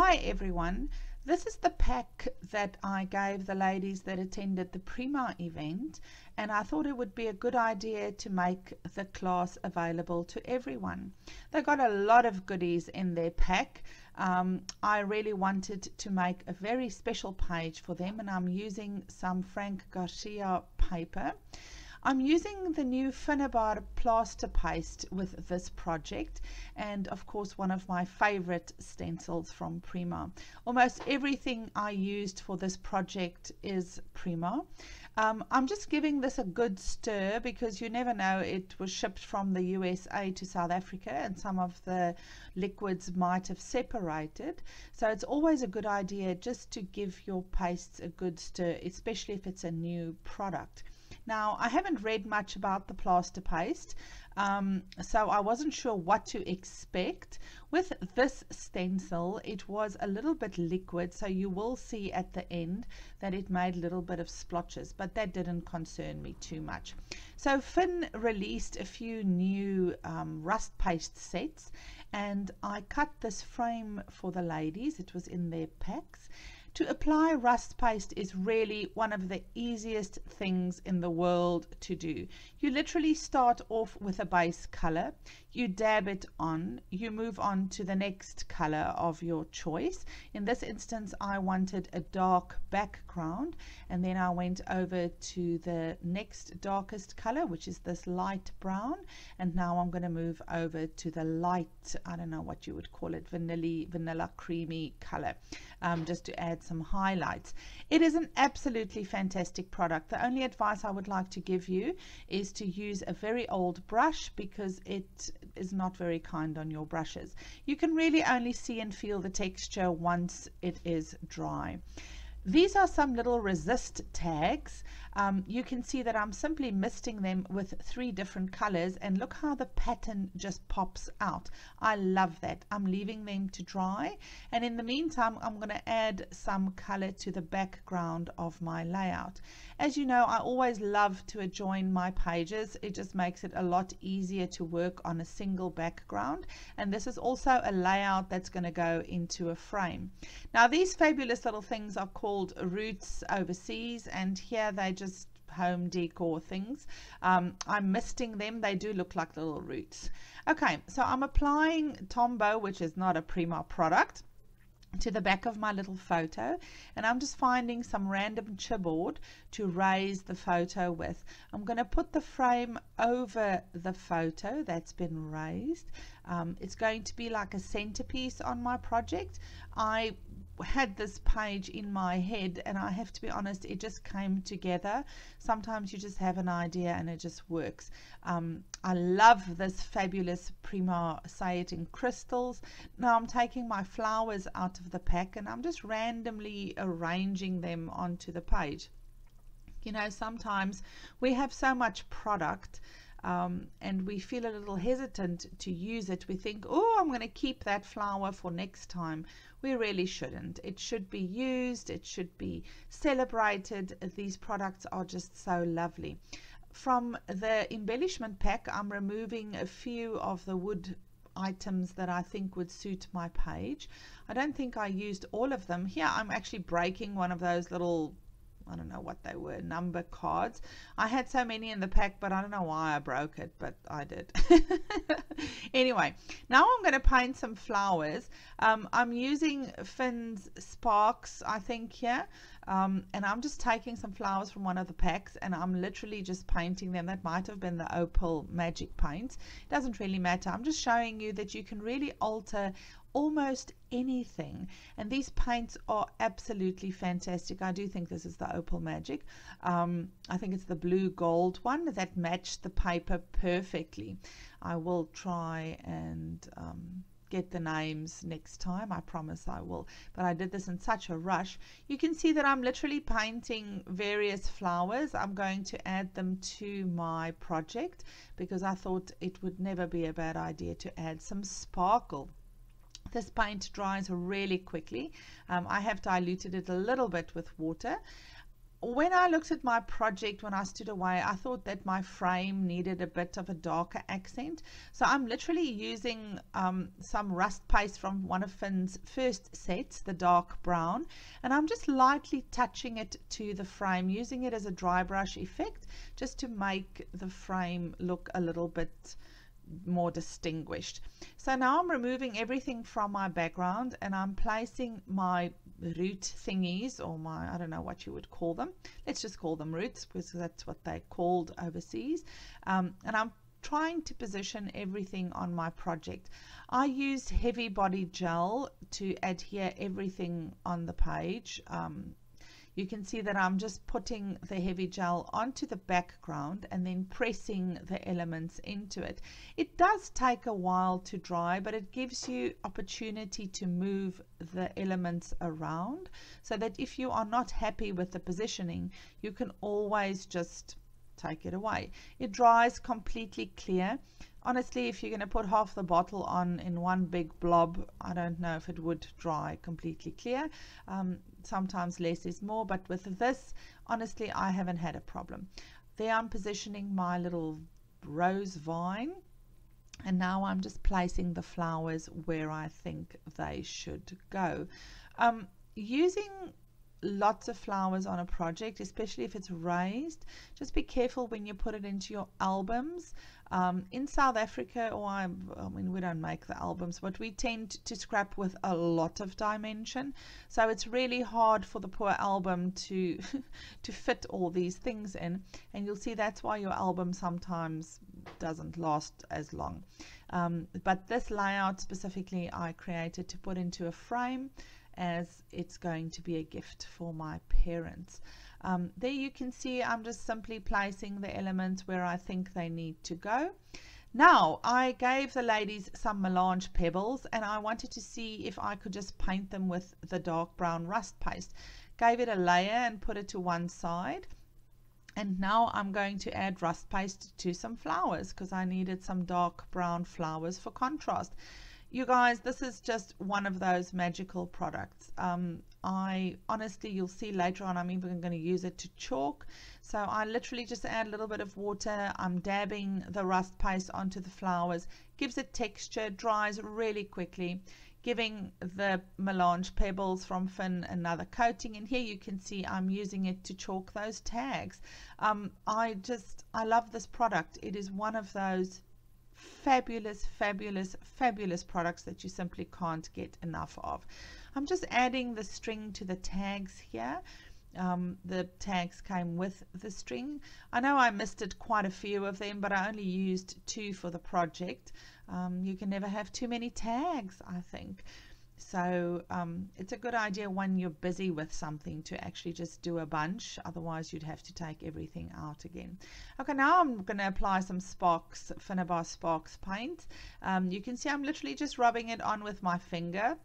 Hi everyone, this is the pack that I gave the ladies that attended the Prima event, and I thought it would be a good idea to make the class available to everyone. They got a lot of goodies in their pack. I really wanted to make a very special page for them, and I'm using some Frank Garcia paper. I'm using the new Finnebar plaster paste with this project, and of course one of my favorite stencils from Prima. Almost everything I used for this project is Prima. I'm just giving this a good stir because you never know, it was shipped from the USA to South Africa and some of the liquids might have separated, so it's always a good idea just to give your pastes a good stir, especially if it's a new product. Now, I haven't read much about the plaster paste, so I wasn't sure what to expect. With this stencil, it was a little bit liquid, so you will see at the end that it made a little bit of splotches, but that didn't concern me too much. So Finn released a few new rust paste sets, and I cut this frame for the ladies. It was in their packs. To apply rust paste is really one of the easiest things in the world to do. You literally start off with a base color, you dab it on, you move on to the next color of your choice. In this instance, I wanted a dark background, and then I went over to the next darkest color, which is this light brown, and now I'm going to move over to the light, I don't know what you would call it, vanilla creamy color, just to add some highlights. It is an absolutely fantastic product. The only advice I would like to give you is to use a very old brush because it is not very kind on your brushes. You can really only see and feel the texture once it is dry. These are some little resist tags. You can see that I'm simply misting them with 3 different colors, and look how the pattern just pops out. I love that. I'm leaving them to dry, and in the meantime I'm going to add some color to the background of my layout. As you know, I always love to adjoin my pages. It just makes it a lot easier to work on a single background, and this is also a layout that's going to go into a frame. Now, these fabulous little things are called roots overseas, and here they just home decor things. I'm misting them. They do look like little roots. Okay, so I'm applying Tombow, which is not a Prima product, to the back of my little photo, and I'm just finding some random chipboard to raise the photo with. I'm going to put the frame over the photo that's been raised. It's going to be like a centerpiece on my project. I had this page in my head, and I have to be honest, it just came together. Sometimes you just have an idea and it just works. I love this fabulous Prima Say It in crystals. Now I'm taking my flowers out of the pack and I'm just randomly arranging them onto the page. You know, sometimes we have so much product and we feel a little hesitant to use it. We think, oh, I'm going to keep that flower for next time. We really shouldn't. It should be used. It should be celebrated. These products are just so lovely. From the embellishment pack, I'm removing a few of the wood items that I think would suit my page. I don't think I used all of them. Here I'm actually breaking one of those little, I don't know what they were, number cards. I had so many in the pack, but I don't know why I broke it, but I did. Anyway, now I'm going to paint some flowers. I'm using Finn's Sparks, I think, here. And I'm just taking some flowers from one of the packs and I'm literally just painting them. That might have been the Opal Magic paint. It doesn't really matter. I'm just showing you that you can really alter almost anything, and these paints are absolutely fantastic. I do think this is the Opal Magic. I think it's the blue gold one that matched the paper perfectly. I will try and get the names next time. I promise I will, but I did this in such a rush. You can see that I'm literally painting various flowers. I'm going to add them to my project because I thought it would never be a bad idea to add some sparkle. This paint dries really quickly. I have diluted it a little bit with water. when I looked at my project, when I stood away, I thought that my frame needed a bit of a darker accent. So I'm literally using some rust paste from one of Finn's first sets, the dark brown, and I'm just lightly touching it to the frame, using it as a dry brush effect, just to make the frame look a little bit more distinguished. So now I'm removing everything from my background, and I'm placing my root thingies, or my, I don't know what you would call them, let's just call them roots because that's what they're called overseas, and I'm trying to position everything on my project. I used heavy body gel to adhere everything on the page. You can see that I'm just putting the heavy gel onto the background and then pressing the elements into it. It does take a while to dry, but it gives you opportunity to move the elements around, so that if you are not happy with the positioning, you can always just take it away. It dries completely clear. Honestly, if you're going to put half the bottle on in one big blob, I don't know if it would dry completely clear. Sometimes less is more, but with this, honestly, I haven't had a problem. There I'm positioning my little rose vine, and now I'm just placing the flowers where I think they should go. Using lots of flowers on a project, especially if it's raised, just be careful when you put it into your albums. In South Africa, or I mean, we don't make the albums, but we tend to scrap with a lot of dimension, so it's really hard for the poor album to to fit all these things in, and you'll see that's why your album sometimes doesn't last as long. But this layout specifically I created to put into a frame, as it's going to be a gift for my parents. There you can see I'm just simply placing the elements where I think they need to go. Now I gave the ladies some melange pebbles, and I wanted to see if I could just paint them with the dark brown rust paste. Gave it a layer and put it to one side, and now I'm going to add rust paste to some flowers because I needed some dark brown flowers for contrast. You guys, this is just one of those magical products. I honestly, you'll see later on, I'm even going to use it to chalk. So I literally just add a little bit of water. I'm dabbing the rust paste onto the flowers, gives it texture, dries really quickly, giving the melange pebbles from Finn another coating. And here you can see I'm using it to chalk those tags. I love this product. It is one of those fabulous products that you simply can't get enough of. I'm just adding the string to the tags here. The tags came with the string. I know I misted quite a few of them, but I only used 2 for the project. You can never have too many tags, I think. So it's a good idea when you're busy with something to actually just do a bunch, otherwise you'd have to take everything out again. Okay, now I'm going to apply some Sparks, Finnabar Sparks paint. You can see I'm literally just rubbing it on with my finger,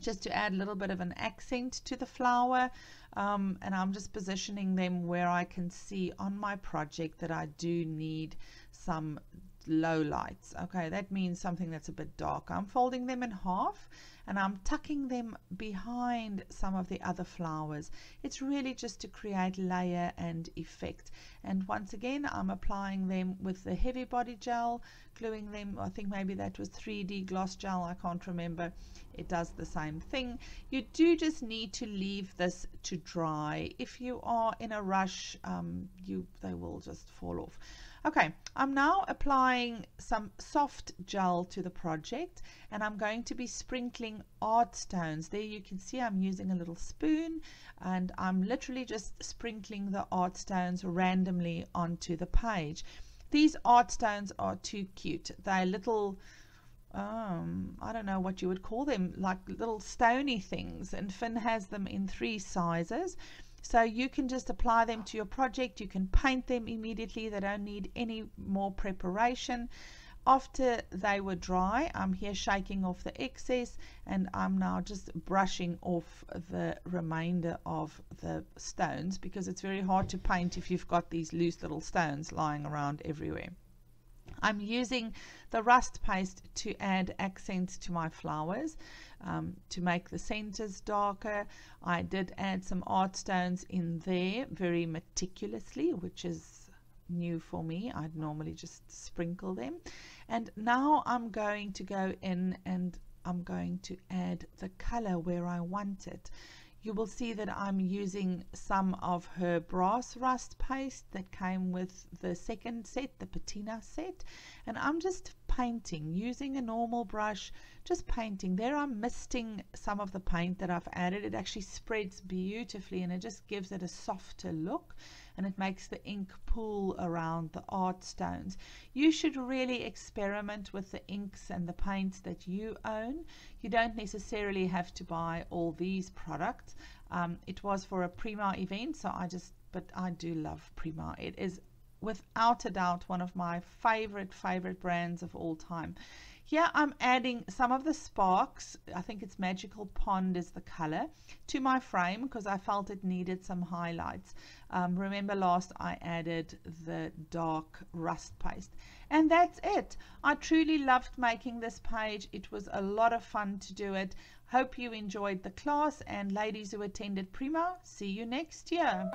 just to add a little bit of an accent to the flower, and I'm just positioning them where I can see on my project that I do need some low lights. Okay, that means something that's a bit dark. I'm folding them in half and I'm tucking them behind some of the other flowers. It's really just to create layer and effect. And once again, I'm applying them with the heavy body gel, gluing them. I think maybe that was 3D gloss gel, I can't remember. It does the same thing. You do just need to leave this to dry. If you are in a rush, they will just fall off. Okay, I'm now applying some soft gel to the project, and I'm going to be sprinkling art stones. There you can see I'm using a little spoon, and I'm literally just sprinkling the art stones randomly onto the page. These art stones are too cute. They're little, I don't know what you would call them, like little stony things, and Finn has them in 3 sizes. So you can just apply them to your project. You can paint them immediately. They don't need any more preparation. After they were dry, I'm here shaking off the excess, and I'm now just brushing off the remainder of the stones, because it's very hard to paint if you've got these loose little stones lying around everywhere. I'm using the rust paste to add accents to my flowers, to make the centers darker. I did add some art stones in there very meticulously, which is new for me. I'd normally just sprinkle them. And now I'm going to go in and I'm going to add the color where I want it. You will see that I'm using some of her brass rust paste that came with the second set, the patina set, and I'm just painting using a normal brush, just painting. There I'm misting some of the paint that I've added. It actually spreads beautifully and it just gives it a softer look, and it makes the ink pool around the art stones. You should really experiment with the inks and the paints that you own. You don't necessarily have to buy all these products. It was for a Prima event, so but I do love Prima. It is without a doubt one of my favorite brands of all time. Here I'm adding some of the sparks. I think it's Magical Pond is the color, to my frame because I felt it needed some highlights. Remember last I added the dark rust paste, and that's it. I truly loved making this page. It was a lot of fun to do it. Hope you enjoyed the class, and ladies who attended Prima, see you next year.